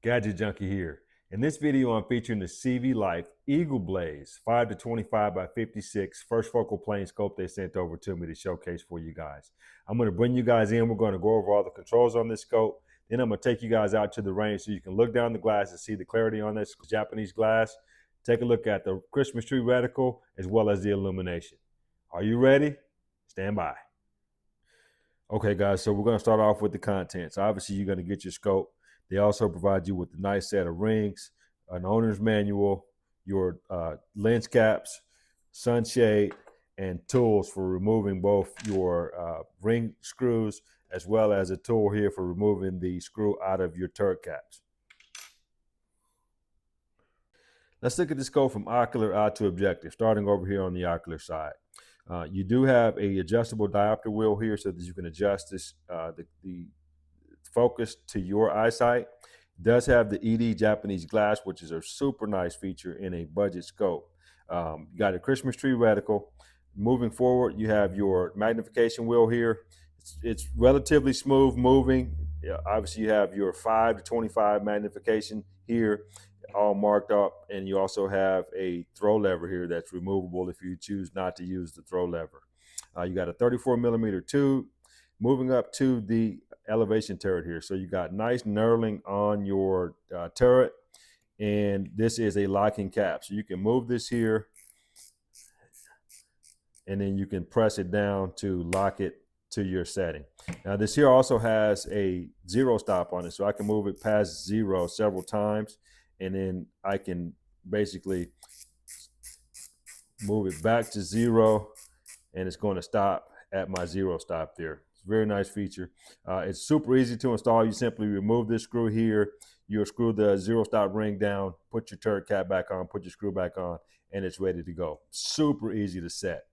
Gadget Junkie here. In this video, I'm featuring the CVLIFE EagleBlaze 5 to 25 by 56 first focal plane scope they sent over to me to showcase for you guys. I'm going to bring you guys in. We're going to go over all the controls on this scope. Then I'm going to take you guys out to the range so you can look down the glass and see the clarity on this Japanese glass. Take a look at the Christmas tree reticle as well as the illumination. Are you ready? Stand by. Okay, guys, so we're going to start off with the contents. Obviously, you're going to get your scope. They also provide you with a nice set of rings, an owner's manual, your lens caps, sunshade, and tools for removing both your ring screws as well as a tool here for removing the screw out of your turret caps. Let's look at the scope from ocular out to objective, starting over here on the ocular side. You do have a adjustable diopter wheel here so that you can adjust this the focus to your eyesight. It does have the ED Japanese glass, which is a super nice feature in a budget scope. You got a Christmas tree reticle. Moving forward, you have your magnification wheel here. It's relatively smooth moving. Obviously, you have your 5 to 25 magnification here, all marked up, and you also have a throw lever here that's removable if you choose not to use the throw lever. You got a 34 millimeter tube. Moving up to the elevation turret here, so you got nice knurling on your turret, and this is a locking cap, so you can move this here and then you can press it down to lock it to your setting. Now this here also has a zero stop on it, so I can move it past zero several times, and then I can basically move it back to zero, and it's going to stop at my zero stop there. It's a very nice feature. It's super easy to install. You simply remove this screw here, you'll screw the zero stop ring down, put your turret cap back on, put your screw back on, and it's ready to go. Super easy to set.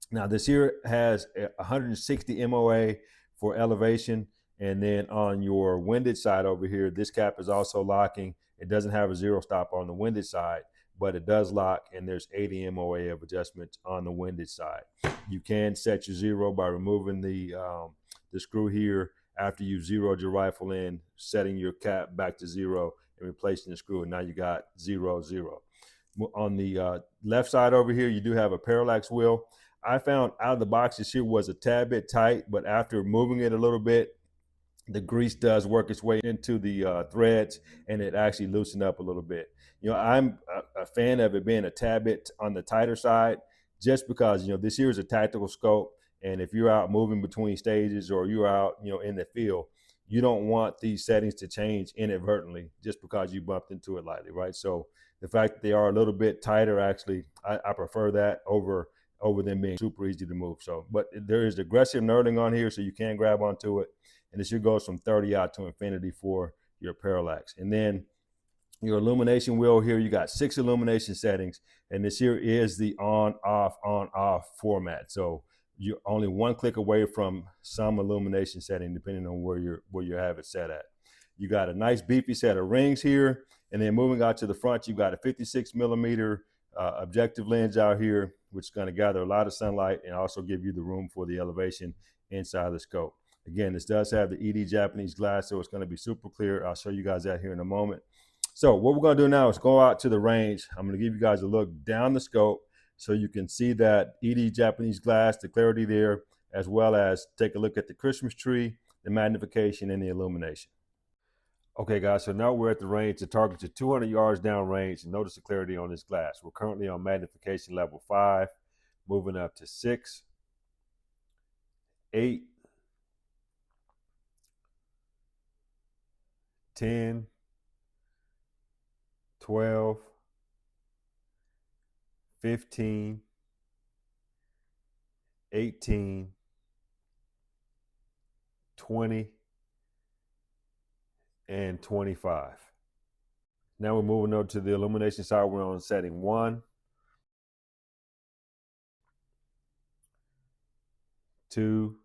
Now this here has 160 MOA for elevation, and then on your windage side over here, this cap is also locking. It doesn't have a zero stop on the windage side, but it does lock, and there's 80 MOA of adjustments on the windage side. You can set your zero by removing the screw here after you've zeroed your rifle in, setting your cap back to zero, and replacing the screw, and now you got 0, 0. On the left side over here, you do have a parallax wheel. I found out of the box this here was a tad bit tight, but after moving it a little bit, the grease does work its way into the threads, and it actually loosened up a little bit. You know, I'm a fan of it being a tad bit on the tighter side, just because, you know, this here is a tactical scope, and if you're out moving between stages or you're out, you know, in the field, you don't want these settings to change inadvertently just because you bumped into it lightly, right? So the fact that they are a little bit tighter, actually, I prefer that over them being super easy to move. So, but there is aggressive knurling on here, so you can grab onto it, and this here goes from 30 out to infinity for your parallax. And then your illumination wheel here, you got 6 illumination settings, and this here is the on off format. So you're only one click away from some illumination setting depending on where you have it set at. You got a nice beefy set of rings here, and then moving out to the front, you've got a 56 millimeter objective lens out here, which is going to gather a lot of sunlight and also give you the room for the elevation inside the scope. Again, this does have the ED Japanese glass, so it's going to be super clear. I'll show you guys that here in a moment. So what we're going to do now is go out to the range. I'm going to give you guys a look down the scope so you can see that ED Japanese glass, the clarity there, as well as take a look at the Christmas tree, the magnification, and the illumination. Okay, guys, so now we're at the range. The target's at 200 yards down range, and notice the clarity on this glass. We're currently on magnification level 5, moving up to 6, 8, 10, 12, 15, 18, 20, and 25. Now we're moving over to the illumination side. We're on setting 1, 2,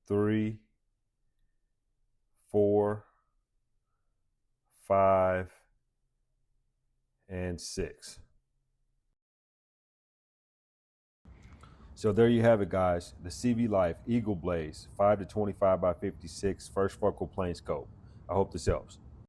3, 4, 5, and 6. So there you have it, guys. The CVLIFE EagleBlaze 5 to 25 by 56 first focal plane scope. I hope this helps.